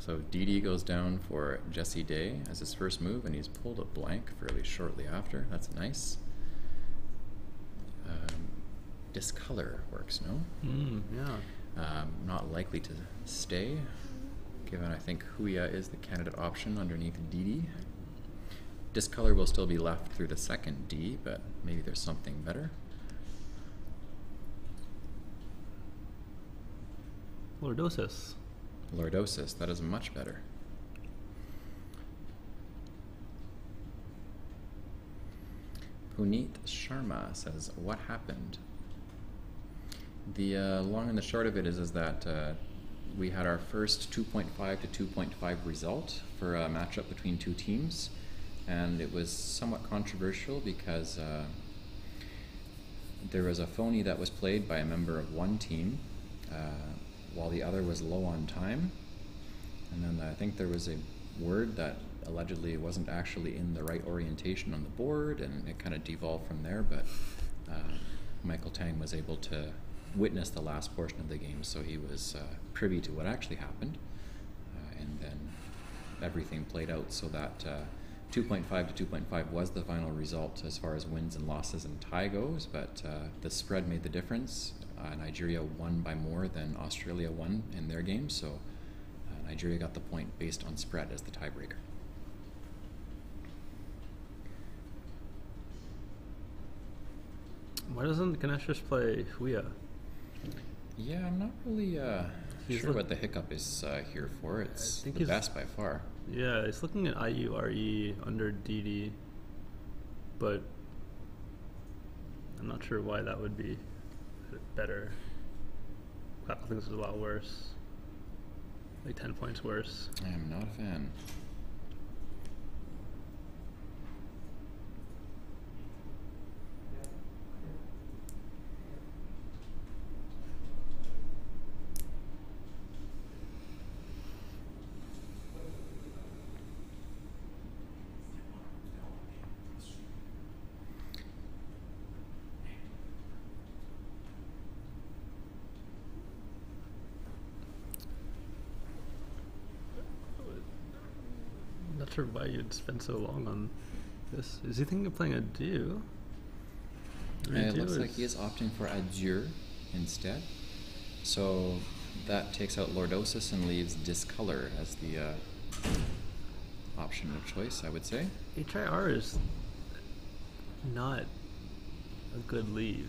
So DD goes down for Jesse Day as his first move, and he's pulled a blank fairly shortly after. That's nice. Discolor works, no? Yeah. Not likely to stay, given I think Huya is the candidate option underneath DD. Discolor will still be left through the second D, but maybe there's something better. Lordosis. Lordosis, that is much better. Puneet Sharma says, what happened? The long and the short of it is that we had our first 2.5 to 2.5 result for a matchup between two teams, and it was somewhat controversial because there was a phony that was played by a member of one team while the other was low on time, and then I think there was a word that allegedly wasn't actually in the right orientation on the board, and it kind of devolved from there, but Michael Tang was able to witness the last portion of the game, so he was privy to what actually happened, and then everything played out so that 2.5 to 2.5 was the final result as far as wins and losses and tie goes, but the spread made the difference. Nigeria won by more than Australia won in their game, so Nigeria got the point based on spread as the tiebreaker. Why doesn't Ganesh just play Huya? Yeah, I'm not really sure what the hiccup is here for. It's the best by far. Yeah, he's looking at IURE under DD, but I'm not sure why that would be better. I think this is a lot worse. Like 10 points worse. I am not a fan. Not sure why you'd spend so long on this. Is he thinking of playing a Dieu? It looks like he is opting for Adieu instead. So that takes out Lordosis and leaves Discolor as the option of choice, I would say. HIR is not a good leave.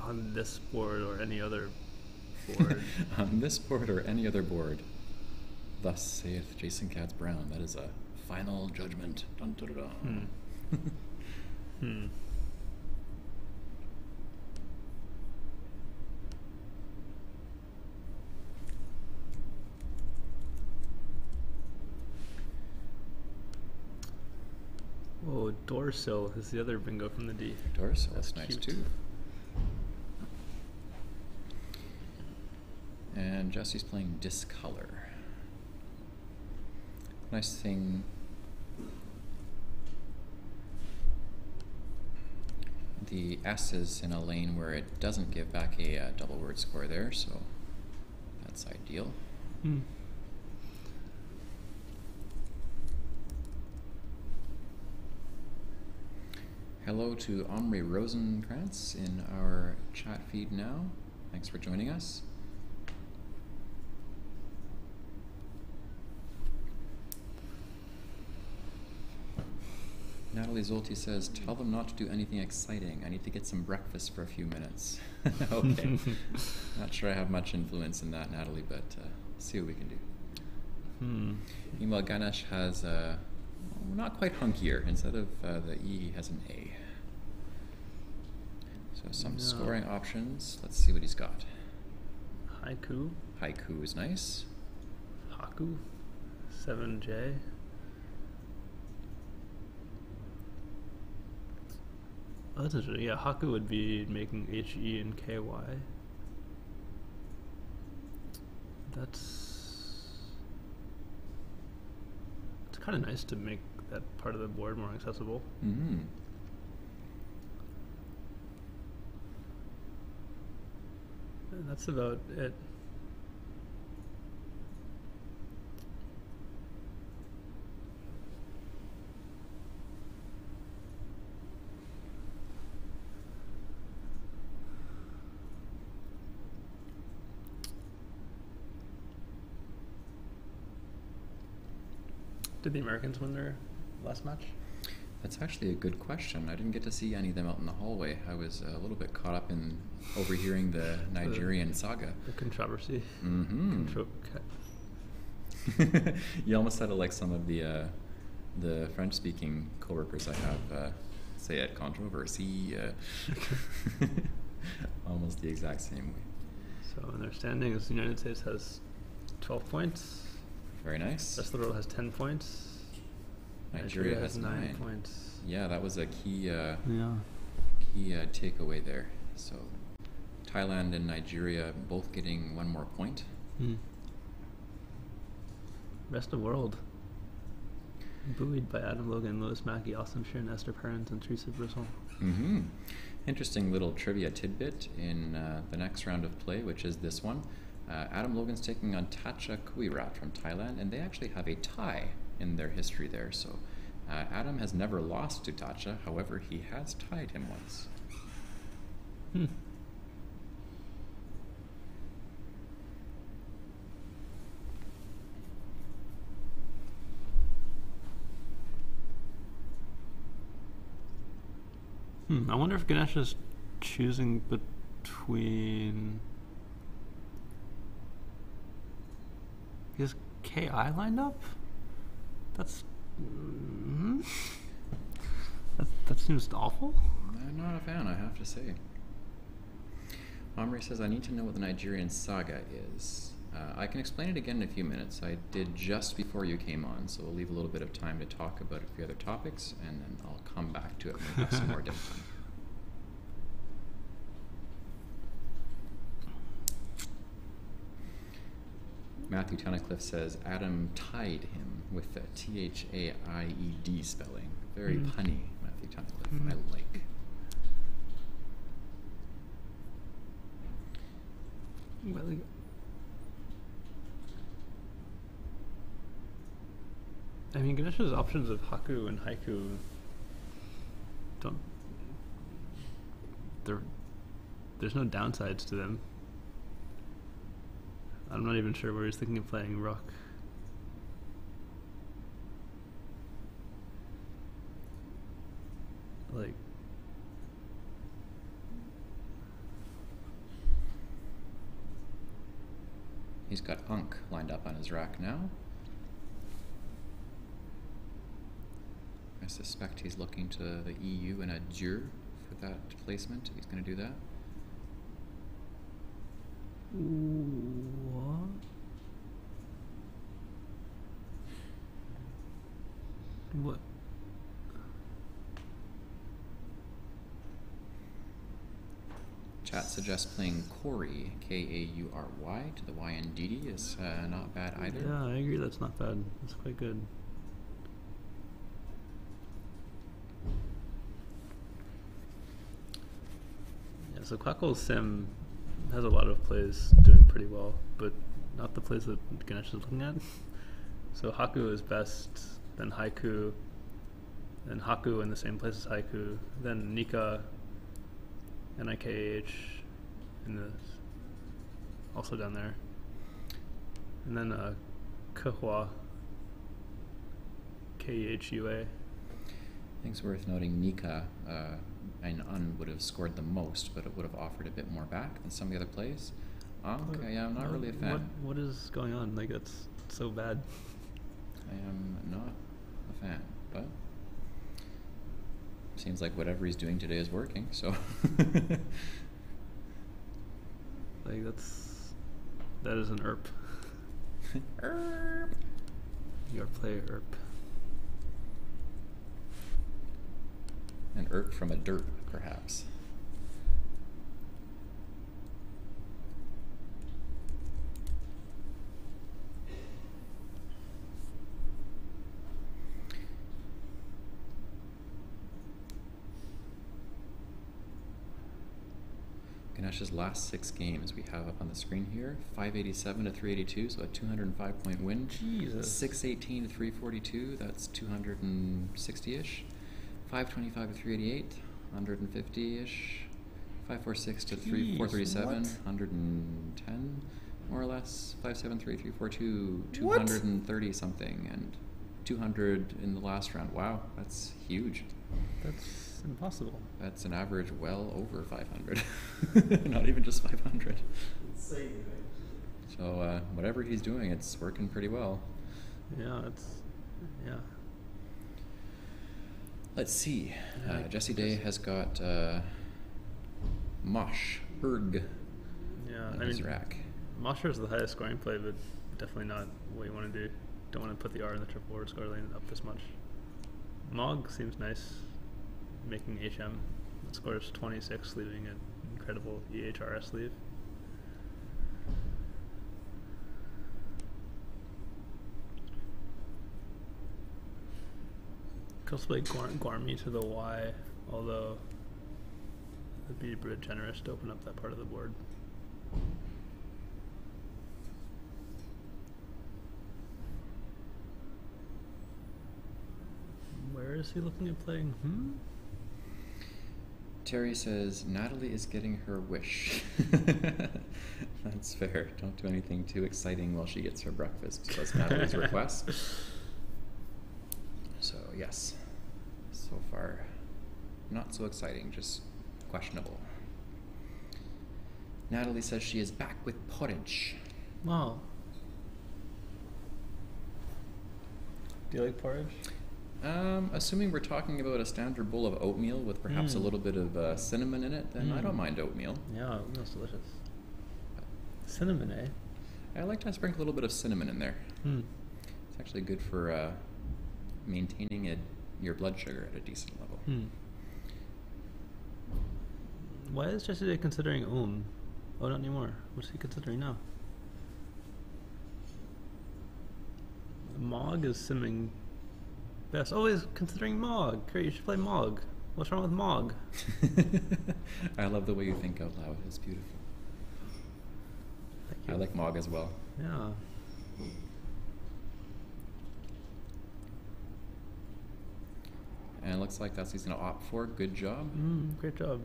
On this board or any other board. On this board or any other board. Thus saith Jason Katz-Brown. That is a final judgment. Dun, dun, dun, dun. Whoa, Dorsil is the other bingo from the D. Dorsil, that's nice cute. too. And Jesse's playing Discolor. Nice thing. The S is in a lane where it doesn't give back a double word score there, so that's ideal. Hello to Omri Rosenkrantz in our chat feed now. Thanks for joining us. Natalie Zolti says, tell them not to do anything exciting. I need to get some breakfast for a few minutes. Okay. Not sure I have much influence in that, Natalie, but see what we can do. Meanwhile, Ganesh has not quite hunkier. Instead of the E, he has an A. So some scoring options. Let's see what he's got. Haiku. Haiku is nice. Haku. 7J. Oh, that's interesting. Yeah, Haku would be making HE and KY. It's kind of nice to make that part of the board more accessible. And that's about it. Did the Americans win their last match? That's actually a good question. I didn't get to see any of them out in the hallway. I was a little bit caught up in overhearing the Nigerian saga. The controversy. Mm-hmm. You almost sounded like some of the French-speaking coworkers I have say it, controversy. Almost the exact same way. So in their standings, the United States has 12 points. Very nice. The rest of the world has 10 points. Nigeria has 9 points. Yeah, that was a key Yeah. key takeaway there. So Thailand and Nigeria both getting 1 more point. Rest of the world. Buoyed by Adam Logan, Lois Mackey, Austin Sheeran, Esther Perrins, and Teresa Brissell. Mm-hmm. Interesting little trivia tidbit in the next round of play, which is this one. Adam Logan's taking on Tacha Kuirat from Thailand, and they actually have a tie in their history there. So Adam has never lost to Tacha, however, he has tied him once. I wonder if Ganesh is choosing between... He has KI lined up? That's... that seems awful. I'm not a fan, I have to say. Omri says, I need to know what the Nigerian saga is. I can explain it again in a few minutes. I did just before you came on, so we'll leave a little bit of time to talk about a few other topics, and then I'll come back to it when we have some more downtime. Matthew Tunnicliffe says, Adam tied him with the T-H-A-I-E-D spelling. Very punny, Matthew Tunnicliffe. I like. Well, I mean, Ganesh's options of Haku and Haiku don't... There's no downsides to them. I'm not even sure where he's thinking of playing Rook. Like... He's got Unk lined up on his rack now. I suspect he's looking to the EU and a Jur for that placement. He's going to do that. What? What? Chat suggests playing Corey, K-A-U-R-Y, to the Y and DD is not bad either. Yeah, I agree. That's not bad. That's quite good. Yeah, so Quackle Sim has a lot of plays doing pretty well, but not the plays that Ganesh is looking at. So Haku is best, then Haiku, then Haku in the same place as Haiku, then Nika, Nikah in the also down there, and then Kahua, Khua. I think it's worth noting Nika and Un would have scored the most, but it would have offered a bit more back than some of the other plays. Okay, I'm not really a fan. What is going on? Like, it's so bad. I am not a fan, but seems like whatever he's doing today is working, so. Like, that is an ERP. ERP. Your play ERP. An ERP from a derp, perhaps. Ganesh's last 6 games we have up on the screen here. 587 to 382, so a 205-point win. Jesus. 618 to 342, that's 260-ish. 525 to 388, 150-ish. 546 to 437, 110, more or less. 573, 342, 230 something, and 200 in the last round. Wow, that's huge. That's impossible. That's an average well over 500. Not even just 500. Insane, right? So whatever he's doing, it's working pretty well. Yeah, yeah. Let's see. Jesse Day has got Mosh Erg Yeah, on his rack. Mosher is the highest scoring play, but definitely not what you want to do. Don't want to put the R in the triple order score lane up this much. Mog seems nice, making HM. It scores 26, leaving an incredible EHRS leave. Could also play Guarmy to the Y, although it'd be a bit generous to open up that part of the board. Where is he looking at playing? Terry says, Natalie is getting her wish. That's fair. Don't do anything too exciting while she gets her breakfast. So that's Natalie's request. So, yes. So far, not so exciting, just questionable. Natalie says she is back with porridge. Wow. Do you like porridge? Assuming we're talking about a standard bowl of oatmeal with perhaps a little bit of cinnamon in it, then I don't mind oatmeal. Yeah, oatmeal's delicious. Cinnamon, eh? I like to sprinkle a little bit of cinnamon in there. It's actually good for maintaining your blood sugar at a decent level. Why is Jesse Day considering Ohm? Oh, not anymore. What's he considering now? Mog is simming best. Oh, he's considering Mog. Great, you should play Mog. What's wrong with Mog? I love the way you think out loud. It's beautiful. Thank you. I like Mog as well. Yeah. And it looks like that's what he's going to opt for. Good job. Great job.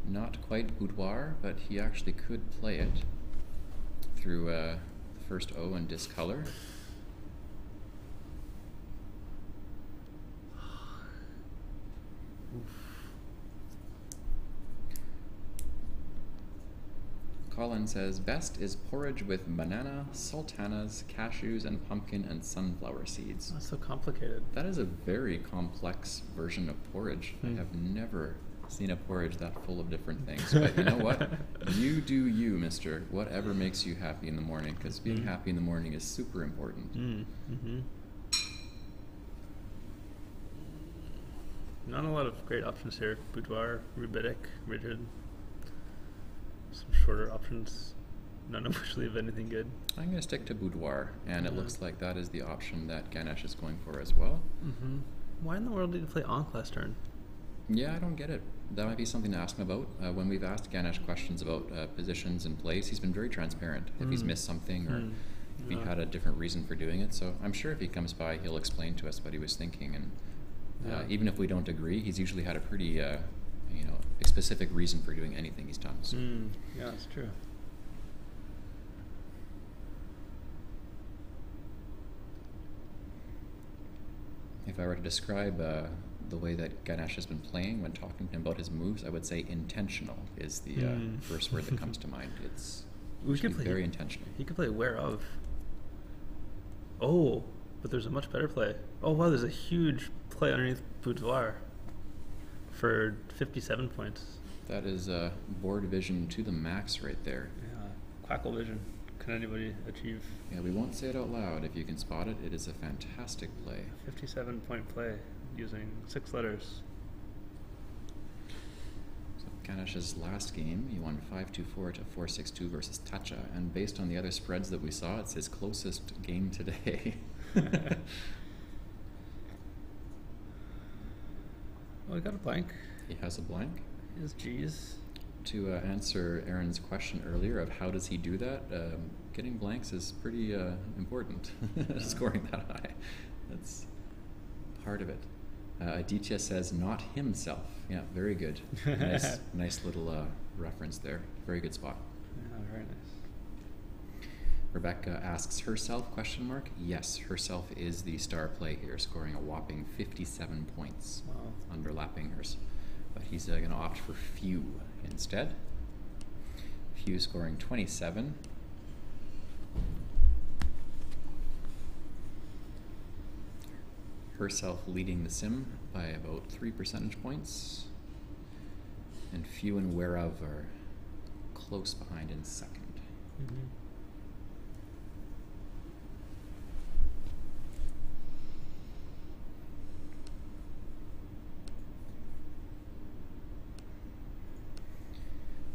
Not quite boudoir, but he actually could play it through the first O and discolor. Colin says, best is porridge with banana, sultanas, cashews, and pumpkin and sunflower seeds. That's so complicated. That is a very complex version of porridge. I have never seen a porridge that full of different things. But you know what? You do you, mister. Whatever makes you happy in the morning, because being happy in the morning is super important. Not a lot of great options here. Boudoir, rubidic, rigid. Some shorter options, none of which leave anything good. I'm going to stick to boudoir, and it looks like that is the option that Ganesh is going for as well. Why in the world did you play Ankh last turn? Yeah, I don't get it. That might be something to ask him about. When we've asked Ganesh questions about positions and plays, he's been very transparent. If he's missed something or if he had a different reason for doing it. So I'm sure if he comes by, he'll explain to us what he was thinking. And even if we don't agree, he's usually had a pretty a specific reason for doing anything he's done. So. Yeah, that's true. If I were to describe the way that Ganesh has been playing when talking to him about his moves, I would say intentional is the first word that comes to mind. It's very intentional. He could play Aware of. Oh, but there's a much better play. Oh wow, there's a huge play underneath Boudoir for 57 points. That is board vision to the max right there. Yeah, Quackle vision. Can anybody achieve? Yeah, we won't say it out loud. If you can spot it, it is a fantastic play. 57-point play using 6 letters. So Ganesh's last game, he won 5-2-4 to 4-6-2 versus Tacha, and based on the other spreads that we saw, it's his closest game today. Well, I got a blank. He has a blank. He has G's. To answer Aaron's question earlier of how does he do that, getting blanks is pretty important. Scoring that high, that's part of it. Aditya says not himself. Yeah, very good. Nice little reference there. Very good spot. Yeah, very nice. Rebecca asks herself, question mark? Yes, herself is the star play here, scoring a whopping 57 points. Wow. Underlapping hers. But he's going to opt for Few instead. Few scoring 27. Herself leading the sim by about 3 percentage points. And Few and Whereof are close behind in second. Mm-hmm.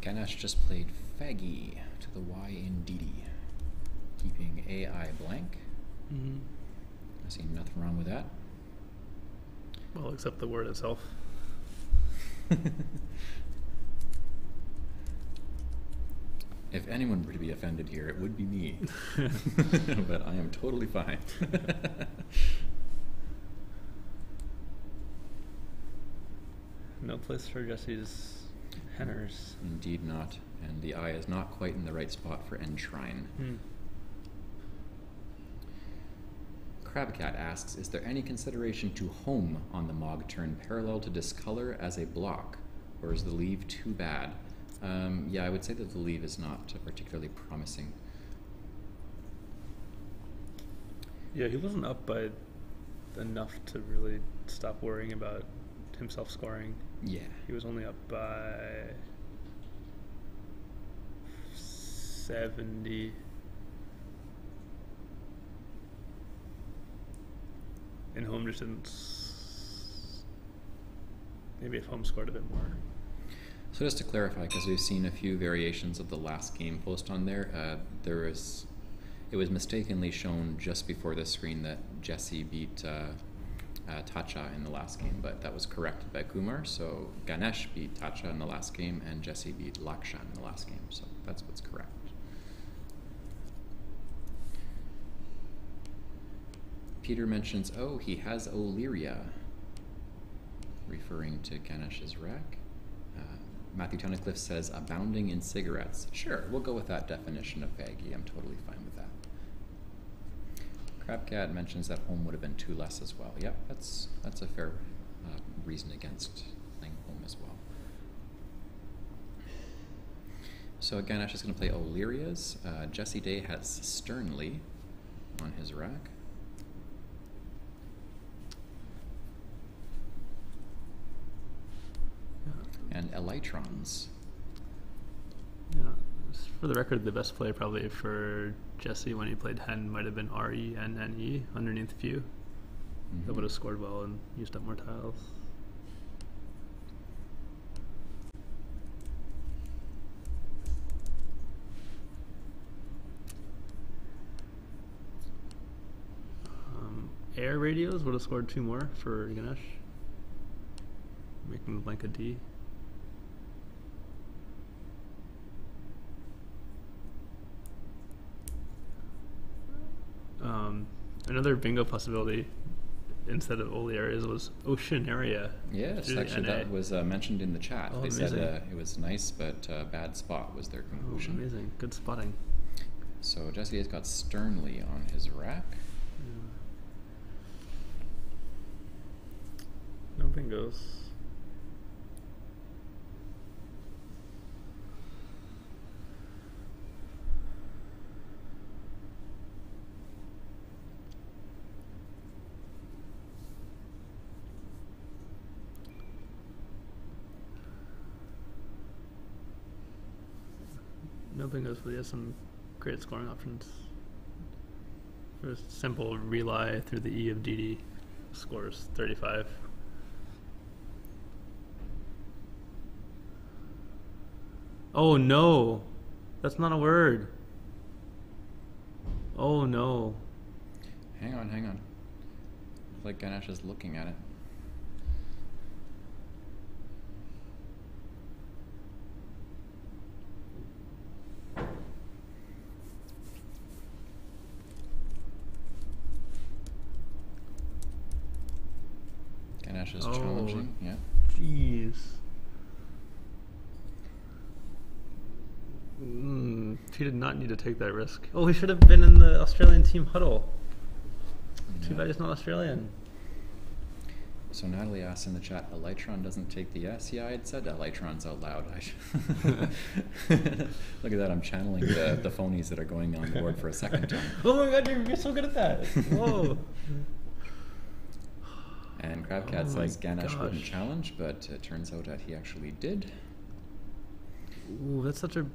Ganesh just played Faggy to the Y in Didi, keeping AI blank. Mm-hmm. I see nothing wrong with that. Well, except the word itself. If anyone were to be offended here, it would be me. But I am totally fine. No place for Jesse's henners. Indeed not. And the eye is not quite in the right spot for Enshrine. Crabcat asks, is there any consideration to home on the Mog turn parallel to discolor as a block? Or is the leave too bad? Yeah, I would say that the leave is not particularly promising. Yeah, he wasn't up by enough to really stop worrying about himself scoring. Yeah. He was only up by 70. And home just didn't. Maybe if home scored a bit more. So just to clarify, because we've seen a few variations of the last game post on there, it was mistakenly shown just before the screen that Jesse beat Tacha in the last game, but that was corrected by Kumar. So Ganesh beat Tacha in the last game, and Jesse beat Lakshan in the last game. So that's what's correct. Peter mentions, oh, he has Illyria, referring to Ganesh's rack. Matthew Tunnicliffe says, abounding in cigarettes. Sure, we'll go with that definition of faggy. I'm totally fine with that. Crabcat mentions that home would have been 2 less as well. Yep, that's a fair reason against playing home as well. So Ganesh is going to play Illyria's. Jesse Day has Sternly on his rack. And Elytrons. Yeah, for the record, the best play probably for Jesse when he played Hen might have been RENNE underneath Few. That would have scored well and used up more tiles. Air radios would have scored 2 more for Ganesh, making the blank a D. Another bingo possibility instead of Oli areas was Oceanaria. Yes, actually that was mentioned in the chat. Oh, they amazing. said it was nice, but bad spot was their conclusion. Oh, amazing. Good spotting. So Jesse has got Sternly on his rack. No bingos. No bingos, but he has some great scoring options. For a simple rely through the E of DD, scores 35. Oh no, that's not a word. Oh no. Hang on. Looks like Ganesh is looking at it. Ganesh is challenging, yeah. Jeez. He did not need to take that risk. Oh, he should have been in the Australian team huddle. Yeah. Too bad he's not Australian. So Natalie asks in the chat, Elytron doesn't take the S. Yeah, I had said Elytrons out loud. Look at that, I'm channeling the phonies that are going on board for a second time. Oh my god, you're so good at that. Whoa. And Crabcat says Ganesh gosh. wouldn't challenge, but it turns out that he actually did. Ooh, that's such a...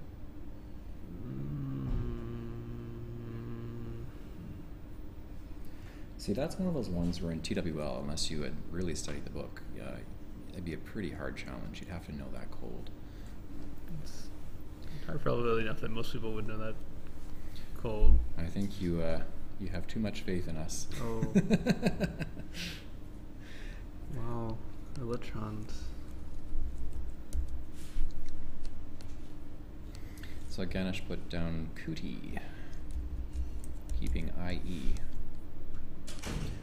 See, that's one of those ones where in TWL, unless you had really studied the book, it'd be a pretty hard challenge. You'd have to know that cold. It's high probability enough that most people would know that cold. I think you have too much faith in us. Oh. Wow. Electrons. So Ganesh put down Kuti, keeping IE.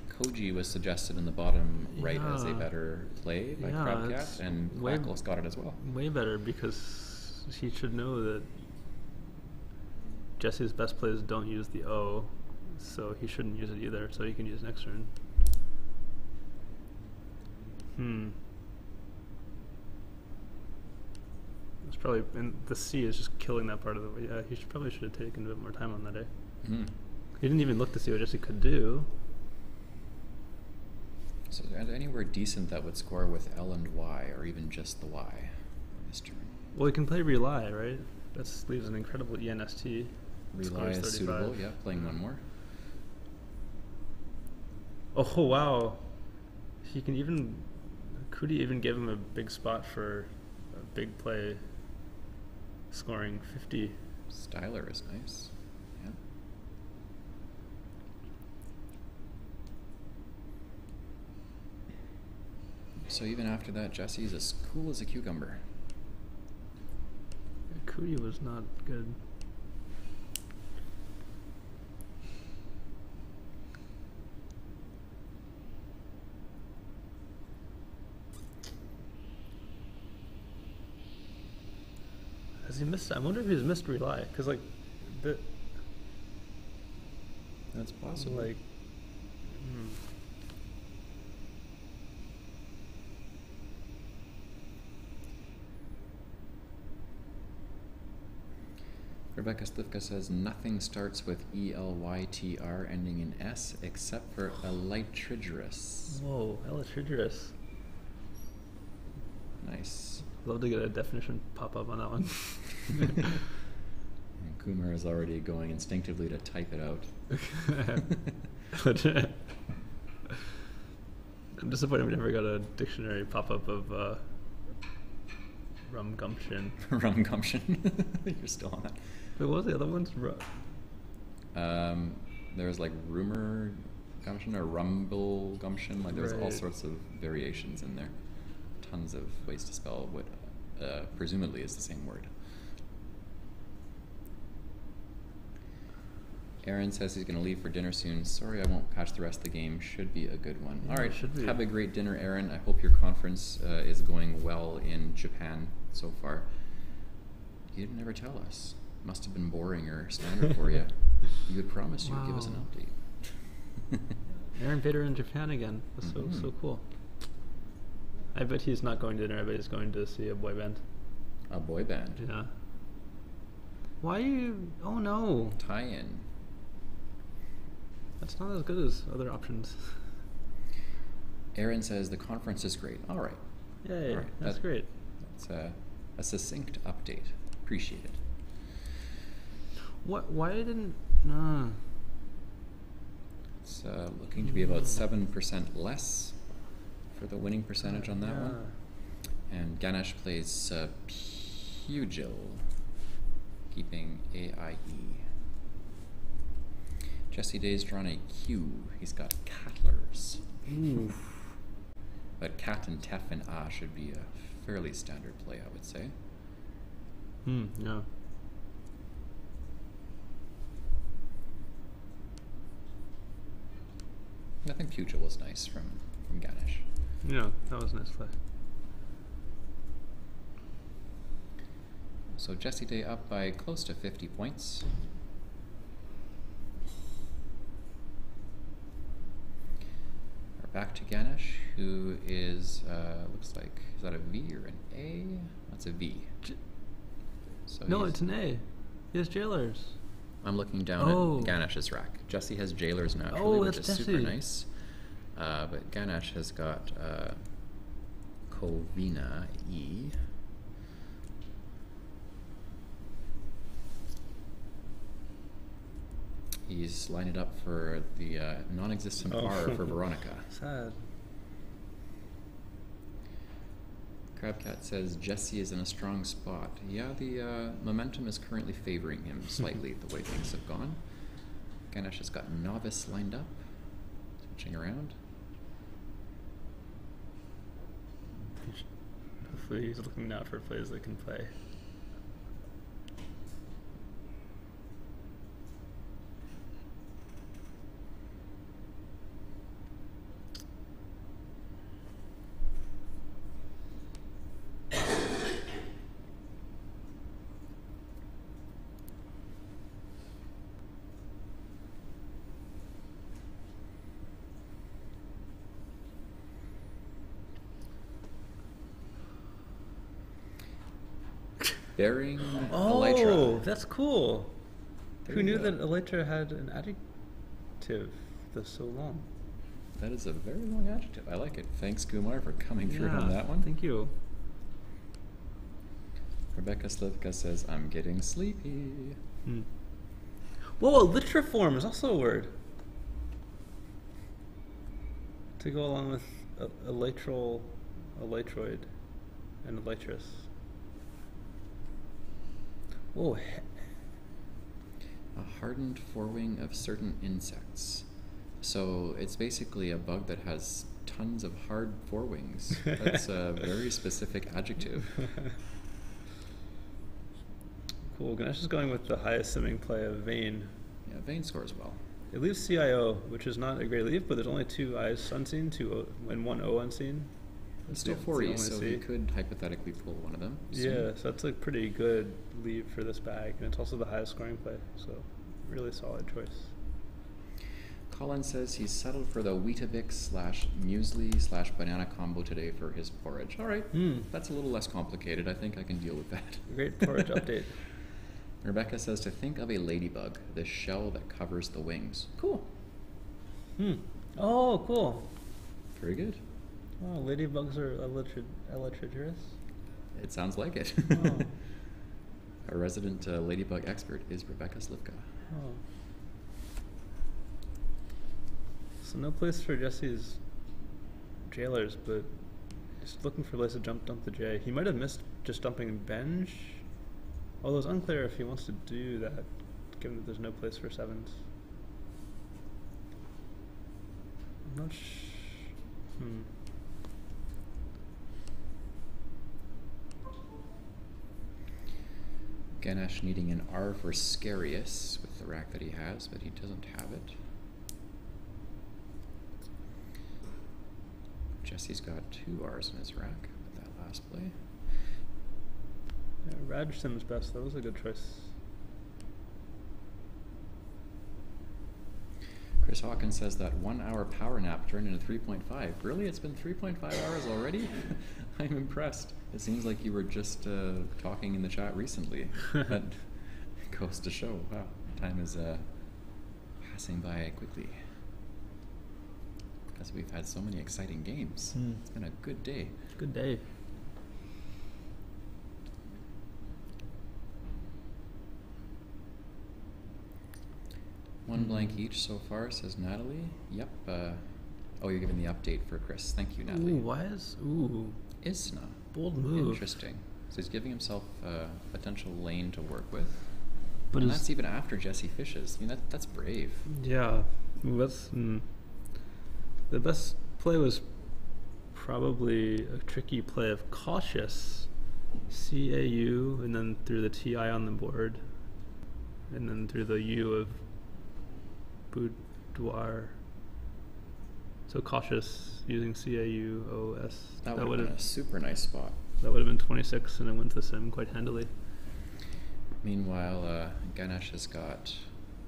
Koji was suggested in the bottom right as a better play by Crabcat, and Quackles got it as well. Way better, because he should know that Jesse's best plays don't use the O, so he shouldn't use it either, so he can use next turn. It's probably, and the C is just killing that part of the way. Yeah, he probably should have taken a bit more time on that day. He didn't even look to see what Jesse could do. So is there anywhere decent that would score with L and Y, or even just the Y this turn? Well, he can play Rely, right? That leaves an incredible ENST. Rely is suitable, yeah, playing one more. Oh, wow. He can even... Kuti even gave him a big spot for a big play, scoring 50. Styler is nice. Yeah. So even after that, Jesse's as cool as a cucumber. Yeah, Kuti was not good. Has he missed? I wonder if he's missed Rely, because like, that's possible. Like, Rebecca Slivka says nothing starts with ELYTR ending in S except for elytrigerous. Whoa, elytrigerous. Nice. Love to get a definition pop up on that one. And Kumar is already going instinctively to type it out. I'm disappointed we never got a dictionary pop up of rum gumption. Rum gumption. You're still on that. Wait, what was the other ones? There's like rumor gumption or rumble gumption. Like there's all Right. sorts of variations in there. Tons of ways to spell what presumably is the same word. Aaron says he's going to leave for dinner soon. Sorry I won't catch the rest of the game. Should be a good one. Yeah, all right, should be. Have a great dinner, Aaron. I hope your conference is going well in Japan so far. You didn't ever tell us. Must have been boring or standard for you. You had promised you would give us an update. Aaron Vader in Japan again. That's so cool. I bet he's not going to dinner. I bet he's going to see a boy band. A boy band. Yeah. Why are you... Oh no. Tie-in. That's not as good as other options. Aaron says the conference is great. All right. Yay, All right. that's great. That's a succinct update. Appreciate it. Why didn't... It's looking to be about 7% less for the winning percentage on that one. And Ganesh plays Pugil. Keeping AIE. Jesse Day's drawn a Q. He's got Cattlers. Ooh. But Cat and Tef and A should be a fairly standard play, I would say. Yeah. I think Pugil was nice from Ganesh. Yeah, that was a nice play. So Jesse Day up by close to 50 points. We're back to Ganesh, who is, looks like, is that a V or an A? That's a V. So No, it's an A. He has Jailers. I'm looking down at Ganesh's rack. Jesse has Jailers naturally, which is that's super Jesse. nice. But Ganesh has got Covina E. He's lined it up for the non-existent R for Veronica. Sad. Crabcat says Jesse is in a strong spot. Yeah, the momentum is currently favoring him slightly, the way things have gone. Ganesh has got Novice lined up, switching around. Hopefully he's looking out for plays that can play. Bearing Oh, Elytra. that's cool. There Who you knew go. that Elytra had an adjective that's so long? That is a very long adjective. I like it. Thanks, Kumar, for coming through on that one. Thank you. Rebecca Slivka says, I'm getting sleepy. Whoa, elytriform is also a word. To go along with elytral, elytroid, and elytrus. Whoa. A hardened forewing of certain insects. So it's basically a bug that has tons of hard forewings. That's a very specific adjective. Cool. Ganesh is going with the highest simming play of Vane. Yeah, Vane scores well. It leaves CIO, which is not a great leave, but there's only 2 I's unseen, 2 O, and 1 O unseen. It's still the 4 only E's, so C. he could hypothetically pull one of them. Yeah, so that's a pretty good leave for this bag, and it's also the highest scoring play, so really solid choice. Colin says he's settled for the Weetabix / muesli / banana combo today for his porridge. All right, that's a little less complicated. I think I can deal with that. Great porridge update. Rebecca says to think of a ladybug, the shell that covers the wings. Cool. Oh, cool. Very good. Oh, ladybugs are elytrigerous. It sounds like it. Oh. Our resident ladybug expert is Rebecca Slivka. Oh. So no place for Jesse's Jailers, but just looking for a place to dump the J. He might have missed just dumping Benj, although it's unclear if he wants to do that, given that there's no place for 7s. I'm not Ganesh needing an R for Scarius with the rack that he has, but he doesn't have it. Jesse's got 2 R's in his rack with that last play. Yeah, Raj Sim's best. That was a good choice. Chris Hawkins says that 1 hour power nap turned into 3.5. Really? It's been 3.5 hours already? I'm impressed. It seems like you were just talking in the chat recently. That goes to show, wow, time is passing by quickly. Because we've had so many exciting games. It's been a good day. Good day. One blank each so far, says Natalie. Yep. Oh, you're giving the update for Chris. Thank you, Natalie. Ooh, why is... Ooh. Isna. Bold move. Interesting. he's giving himself a potential lane to work with. But and that's even after Jesse fishes. I mean, that's brave. Yeah. The best play was probably a tricky play of cautious. CAU, and then through the TI on the board. And then through the U of boudoir. So cautious using CAUOS. That would have been a super nice spot. That would have been 26, and it went to sim quite handily. Meanwhile, Ganesh has got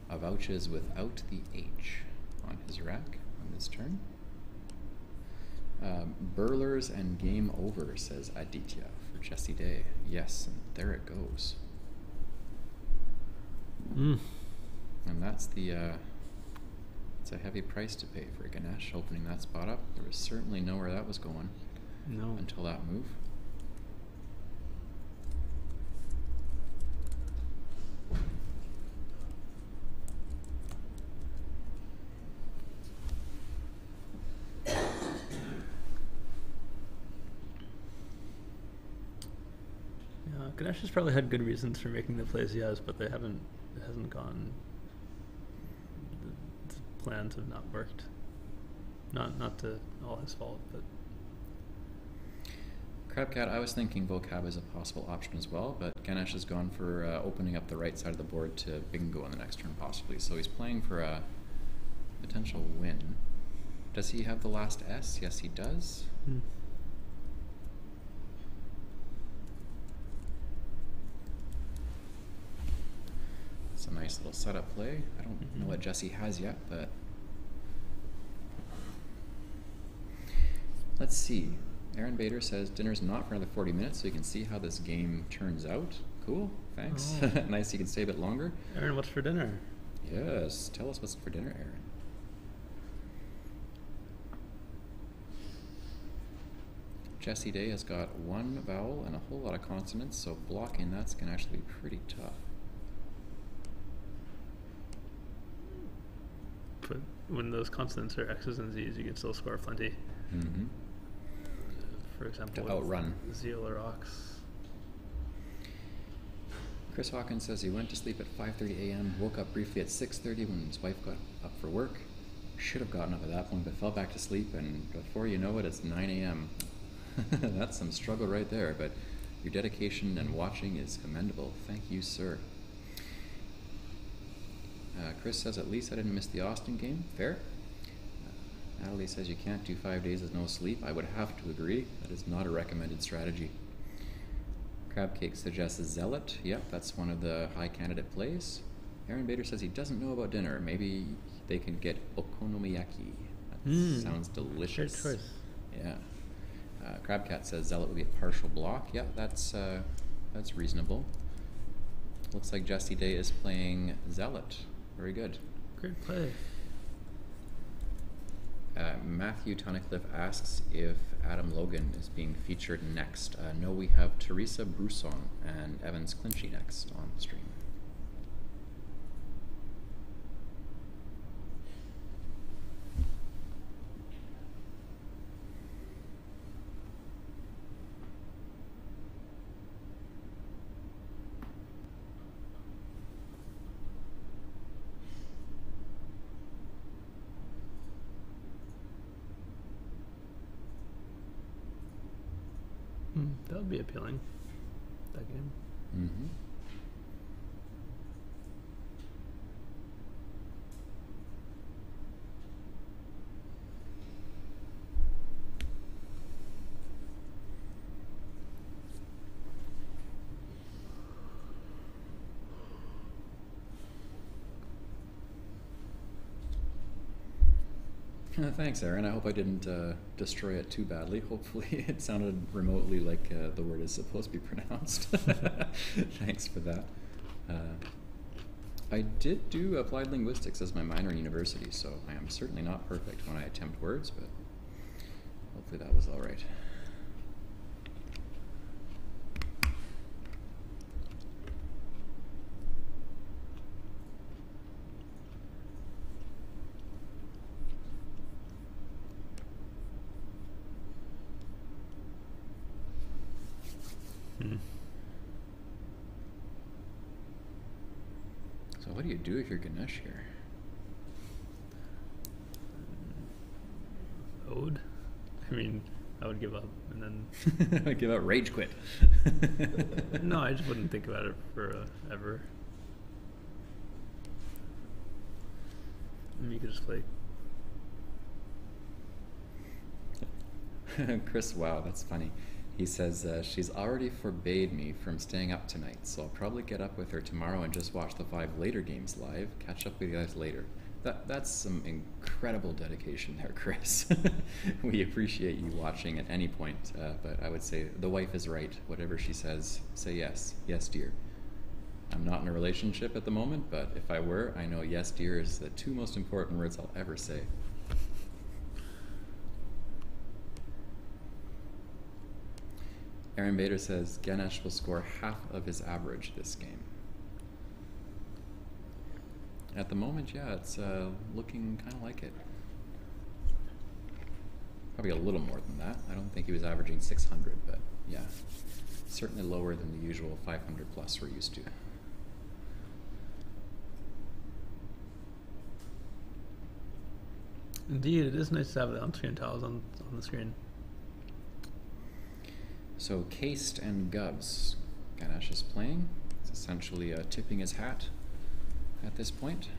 avouches without the H on his rack on this turn. Burlers and game over, says Aditya for Jesse Day. Yes, and there it goes. And that's it's a heavy price to pay for Ganesh opening that spot up. There was certainly nowhere that was going. No. Until that move. Ganesh has probably had good reasons for making the plays he has, but it hasn't gone. The plans have not worked. Not to all his fault, but. Crabcat, I was thinking vocab is a possible option as well, but Ganesh has gone for opening up the right side of the board to bingo on the next turn possibly. So he's playing for a potential win. Does he have the last S? Yes, he does. It's a nice little setup play. I don't know what Jesse has yet, but let's see. Aaron Bader says dinner's not for another 40 minutes, so you can see how this game turns out. Cool, thanks. Oh. Nice, you can stay a bit longer. Aaron, what's for dinner? Yes, tell us what's for dinner, Aaron. Jesse Day has got one vowel and a whole lot of consonants, so blocking that's going to actually be pretty tough. But when those consonants are X's and Z's, you can still score plenty. Mm-hmm. For example, To outrun. Zeal or Ox. Chris Hawkins says he went to sleep at 5:30 a.m., woke up briefly at 6:30 when his wife got up for work. Should have gotten up at that point, but fell back to sleep, and before you know it, it's 9 a.m. That's some struggle right there, but your dedication and watching is commendable. Thank you, sir. Chris says, at least I didn't miss the Austin game. Fair. Natalie says you can't do 5 days with no sleep. I would have to agree. That is not a recommended strategy. Crabcake suggests Zealot. Yep, that's one of the high candidate plays. Aaron Bader says he doesn't know about dinner. Maybe they can get okonomiyaki. That sounds delicious. Great choice. Yeah. Crabcat says Zealot would be a partial block. Yeah, that's reasonable. Looks like Jesse Day is playing Zealot. Very good. Great play. Matthew Tunnicliffe asks if Adam Logan is being featured next. No, we have Teresa Brousson and Evans Clinchy next on the stream. That would be appealing, that game. Mm-hmm. Thanks, Aaron. I hope I didn't destroy it too badly. Hopefully it sounded remotely like the word is supposed to be pronounced. Thanks for that. I did do applied linguistics as my minor in university, so I am certainly not perfect when I attempt words, but hopefully that was all right. What do you do if you're Ganesh here? Ode? I mean, I would give up and then... I'd give up, rage quit. No, I just wouldn't think about it for ever. And you could just play. Chris, wow, that's funny. He says, she's already forbade me from staying up tonight, so I'll probably get up with her tomorrow and just watch the 5 later games live, catch up with you guys later. That's some incredible dedication there, Chris. We appreciate you watching at any point, but I would say the wife is right. Whatever she says, say yes. Yes, dear. I'm not in a relationship at the moment, but if I were, I know yes, dear is the 2 most important words I'll ever say. Aaron Bader says Ganesh will score half of his average this game. At the moment, yeah, it's looking kind of like it. Probably a little more than that. I don't think he was averaging 600, but yeah, certainly lower than the usual 500 plus we're used to. Indeed, it is nice to have the on-screen tiles on the screen. So Cased and Gubs, Ganesh is playing. It's essentially tipping his hat at this point.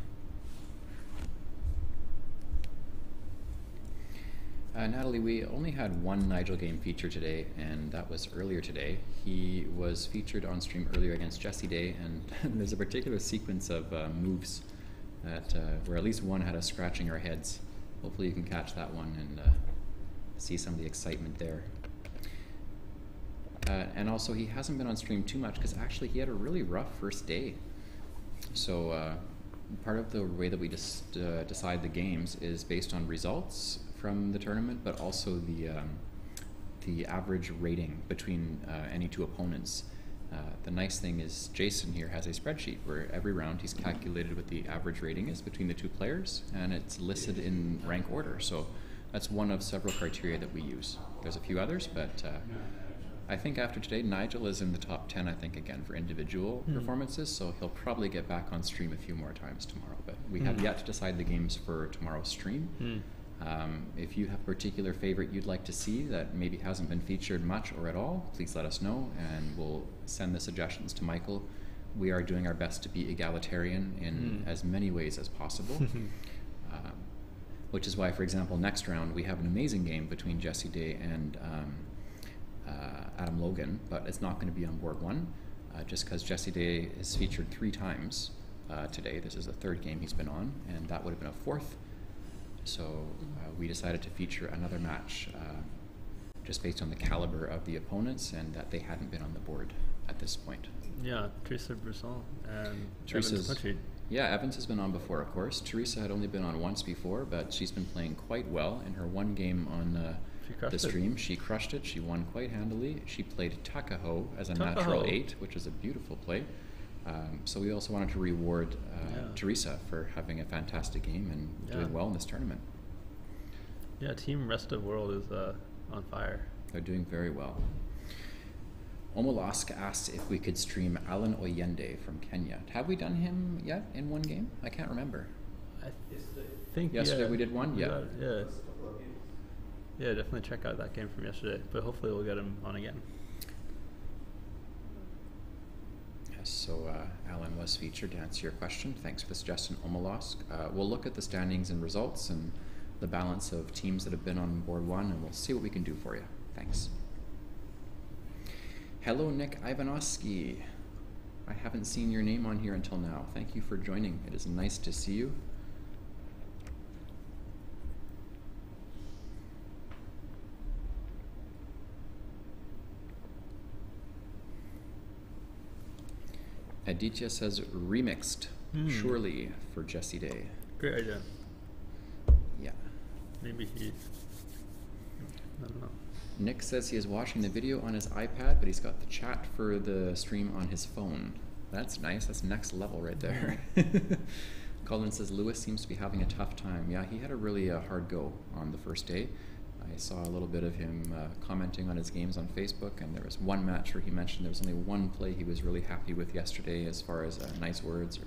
Natalie, we only had one Nigel game feature today, and that was earlier today. He was featured on stream earlier against Jesse Day, and there's a particular sequence of moves that where at least one had us scratching our heads. Hopefully you can catch that one and see some of the excitement there. And also, he hasn't been on stream too much because actually he had a really rough first day. So part of the way that we just decide the games is based on results from the tournament, but also the average rating between any 2 opponents. The nice thing is Jason here has a spreadsheet where every round he's calculated what the average rating is between the 2 players, and it's listed in rank order. So that's one of several criteria that we use. There's a few others, but I think after today, Nigel is in the top 10, I think, again, for individual performances, so he'll probably get back on stream a few more times tomorrow. But we have yet to decide the games for tomorrow's stream. If you have a particular favorite you'd like to see that maybe hasn't been featured much or at all, please let us know, and we'll send the suggestions to Michael. We are doing our best to be egalitarian in as many ways as possible. Which is why, for example, next round we have an amazing game between Jesse Day and Adam Logan, but it's not going to be on board 1, just because Jesse Day is featured 3 times today. This is the 3rd game he's been on, and that would have been a 4th. So we decided to feature another match just based on the caliber of the opponents and that they hadn't been on the board at this point. Yeah, Teresa Brisson and Teresa's, Evans. Yeah, Evans has been on before, of course. Teresa had only been on once before, but she's been playing quite well in her 1 game on the stream. She crushed it. She won quite handily. She played Takaho as a natural 8, which is a beautiful play. So we also wanted to reward Teresa for having a fantastic game and doing well in this tournament. Yeah, Team Rest of World is on fire. They're doing very well. Omolask asked if we could stream Alan Oyende from Kenya. Have we done him yet in 1 game? I can't remember. I think yesterday we did 1? Yeah. Yeah, definitely check out that game from yesterday, but hopefully we'll get him on again. Yes, so Alan was featured to answer your question. Thanks for the suggestion, Omolask. We'll look at the standings and results and the balance of teams that have been on board 1, and we'll see what we can do for you. Thanks. Hello, Nick Ivanovsky. I haven't seen your name on here until now. Thank you for joining. It is nice to see you. Aditya says remixed, surely, for Jesse Day. Great idea. Yeah. Maybe he... I don't know. Nick says he is watching the video on his iPad, but he's got the chat for the stream on his phone. That's nice. That's next level right there. Colin says Lewis seems to be having a tough time. Yeah, he had a really hard go on the first day. I saw a little bit of him commenting on his games on Facebook, and there was one match where he mentioned there was only one play he was really happy with yesterday as far as nice words or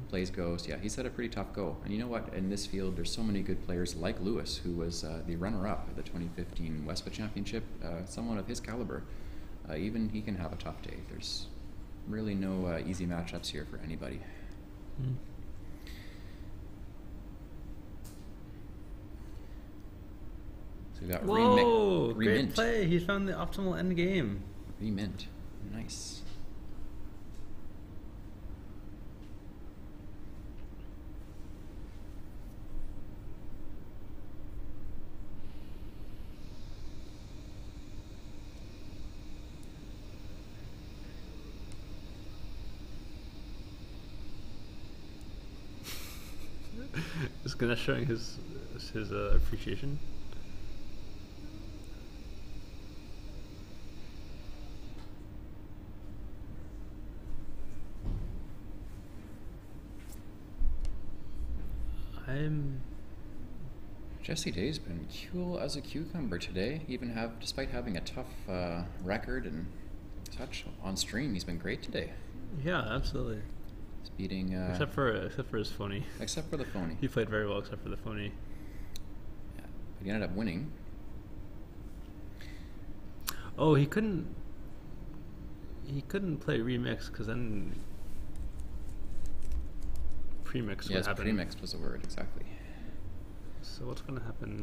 plays go. So yeah, he's had a pretty tough go. And you know what? In this field, there's so many good players like Lewis, who was the runner-up at the 2015 WESPA Championship, someone of his caliber. Even he can have a tough day. There's really no easy matchups here for anybody. So we got Whoa! remint. Great play. He found the optimal end game. Remint. Nice. Is Ganesh showing his appreciation? Jesse Day's been cool as a cucumber today. Despite having a tough record and such on stream, he's been great today. Yeah, absolutely. He's beating except for his phony. Except for the phony. He played very well except for the phony. Yeah, but he ended up winning. Oh, he couldn't play remix because then premix would happen. Yes, premix was the word, exactly. So what's going to happen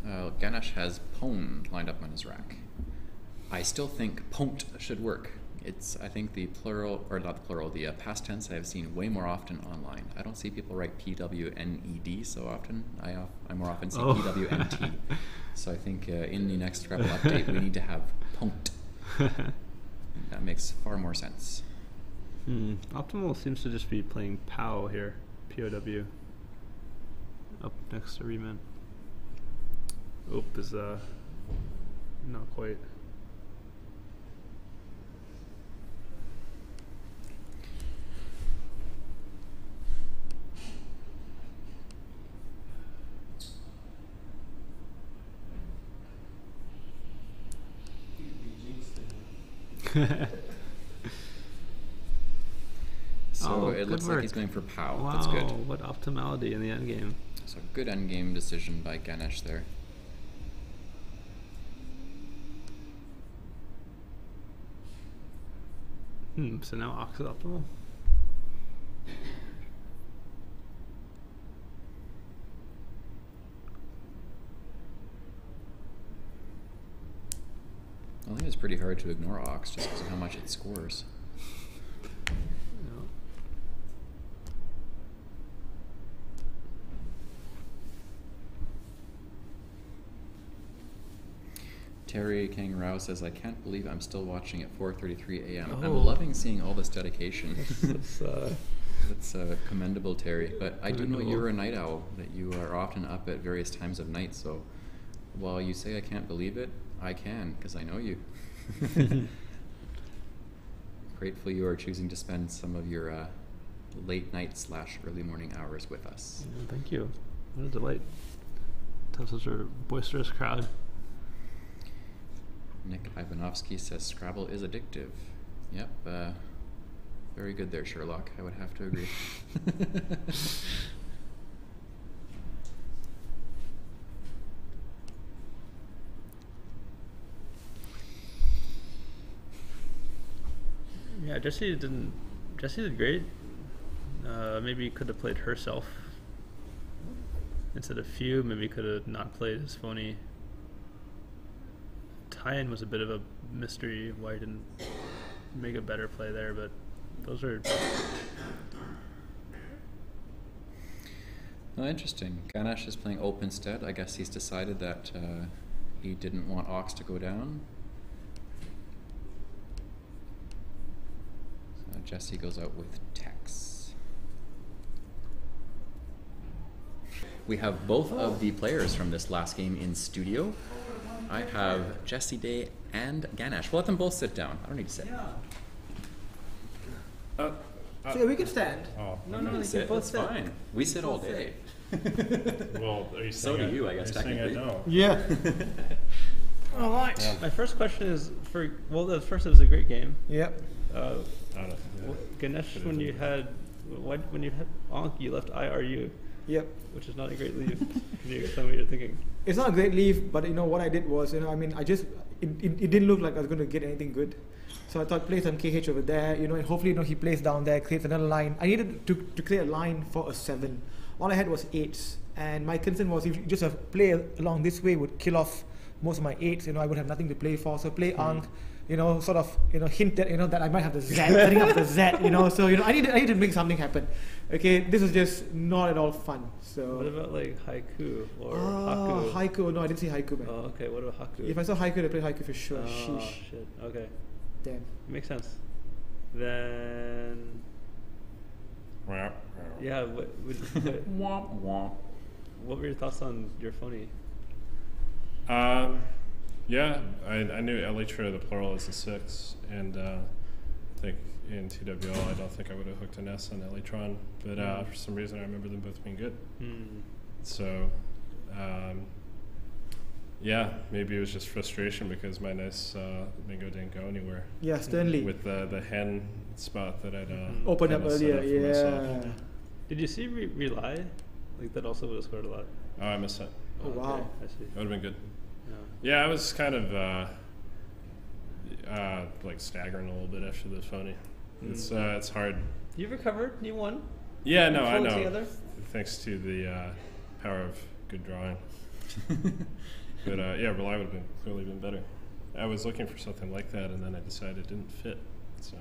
now? Ganesh has pwn lined up on his rack. I still think pont should work. It's, I think, the plural, or not the plural, the past tense I've seen way more often online. I don't see people write PWNED so often. I more often see PWNT. So I think in the next Scrabble update we need to have pont. That makes far more sense. Optimal seems to just be playing POW here. POW. Up next to remint. Oop is not quite. So it looks like he's going for POW. Wow, that's good. What optimality in the end game. So good end game decision by Ganesh there. So now Ox is optimal? I think it's pretty hard to ignore Ox just because of how much it scores. Terry Kangaroo says, I can't believe I'm still watching at 4:33 a.m. Oh. I'm loving seeing all this dedication. That's commendable, Terry. But I do know you're a night owl, that you are often up at various times of night. So while you say I can't believe it, I can, because I know you. Grateful you are choosing to spend some of your late night / early morning hours with us. Yeah, thank you. What a delight to have such a boisterous crowd. Nick Ivanovsky says Scrabble is addictive. Yep, very good there, Sherlock. I would have to agree. Yeah, Jessie did great. Maybe could have played herself instead of few. Maybe could have not played his phony. Tie-in was a bit of a mystery why he didn't make a better play there, but those are... Oh, interesting. Ganesh is playing open instead. I guess he's decided that he didn't want Ox to go down. So Jesse goes out with Tex. We have both of the players from this last game in studio. I have Jesse Day and Ganesh. We'll let them both sit down. I don't need to sit. So yeah, we can stand. Oh. No, You no, can you sit, can both that's sit. fine. We sit all day. Well, are you So saying do you, I guess, Are you saying I technically. don't? Yeah. All right. Yeah. My first question is the first it was a great game. Yep. I don't know. Yeah. Ganesh, It when is. you had Ankh, you left IRU, Yep. which is not a great leave. Can you explain what you're thinking? It's not a great leave, but what I did was, I mean, it didn't look like I was going to get anything good. So I thought play some KH over there, and hopefully, he plays down there, creates another line. I needed to create a line for a 7. All I had was 8s. And my concern was if you just play along this way would kill off most of my 8s, I would have nothing to play for. So play Ankh, sort of, hint that, that I might have the Z, setting up the Z, so, I need to make something happen. Okay, this is just not at all fun. So. What about like haiku or Oh, haku? haiku. No, I didn't see haiku, man. Oh, okay. What about haku? If I saw haiku, I'd play haiku for sure. Oh, Sheesh. shit. Okay. Damn. Makes sense. Then, yeah, what were your thoughts on your phony? Yeah, I knew Elytra, the plural, is a 6, and I think in TWL, I don't think I would have hooked an S on Elytron, but for some reason, I remember them both being good. So, yeah, maybe it was just frustration because my nice bingo didn't go anywhere. Yeah, sternly. With the hen spot that I'd Opened up kinda set earlier, for myself. yeah. Did you see Rely? Like that also would have scored a lot. Oh, I missed that. Oh, wow. Okay, I see. That would have been good. Yeah. Yeah, I was kind of like staggering a little bit after the phony. It's hard. You recovered. You won. Yeah, no, I Pulled it know. together? Thanks to the power of good drawing. But yeah, Rely would have clearly been better. I was looking for something like that, and then I decided it didn't fit. So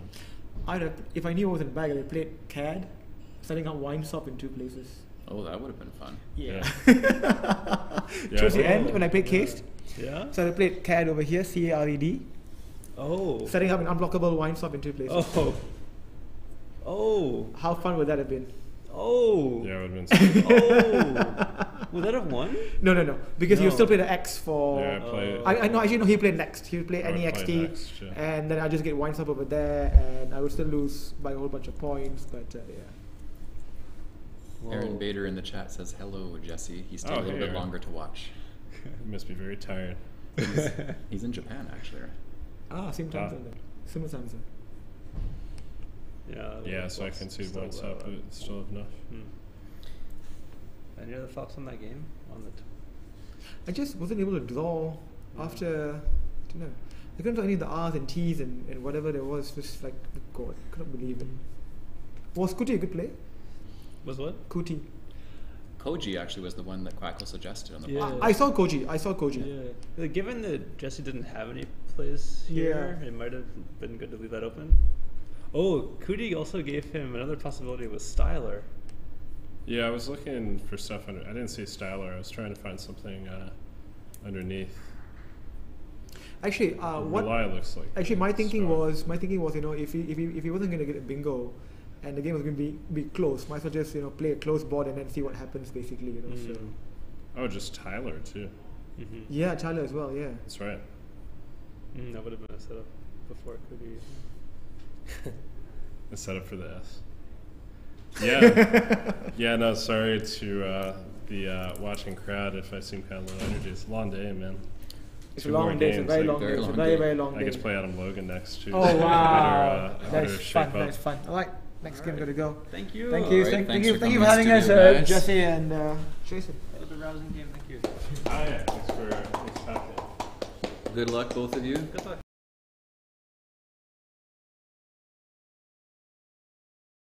If I knew what was in the bag, I'd have played CAD, setting up wine shop in 2 places. Oh, that would have been fun. Yeah. Yeah. Towards the end, when I played Cased, Yeah. so I played CAD over here, CARED, Oh. setting up an unblockable wine shop in 2 places. Oh. Oh. How fun would that have been? Oh. yeah, it would have been. Oh. Would that have won? No, because you No. still play the X for. Yeah, I played. I know. Actually, no. He played next. He would play I would NEXT, play next, yeah. and then I just get winds up over there, and I would still lose by a whole bunch of points. But yeah. Aaron Bader in the chat says, hello, Jesse. He stayed Oh, a little hey, bit Aaron. longer to watch. You must be very tired. He's in Japan, actually, right? Same time zone then. Similar time zone. Yeah. Yeah, so I can see Still, what's up, but still have enough. Any other thoughts on that game? I just wasn't able to draw after. I don't know. I couldn't draw any of the R's and T's and whatever there was. Just like, God, couldn't believe it. Was Kuti a good play? Was what? Kuti. Koji actually was the one that Quackle suggested on the Yeah. podcast. I saw Koji. Yeah. Like, given that Jesse didn't have any plays here, Yeah. it might have been good to leave that open. Oh, Kuti also gave him another possibility with Styler. Yeah, I was looking for stuff under. I didn't see Styler. I was trying to find something underneath. Actually, what? Rely looks like. Actually, my thinking strong. was, if he wasn't going to get a bingo, and the game was going to be close, might as well just play a close board and then see what happens basically. So Oh, just Tyler too. yeah, Tyler as well. Yeah. That's right. That would have been a setup before Kuti. A setup for the S. Yeah. Yeah. No, sorry to the watching crowd if I seem kind of low energy. It's a long day, man. It's 2 a more long day. It's a games, very like, long day. very It's a long very, day. very long I day. get to play Adam Logan next too. Oh so wow, I better that's shape fun. up. That's fun. All right, next game gotta go. Thank you. Thank you. All right, Thank thanks you. for Thank you coming for having in us, studio, guys. Jesse and Jason. That was a rousing game. Thank you. Ah, yeah. Thanks for talking. Good luck, both of you. Good luck.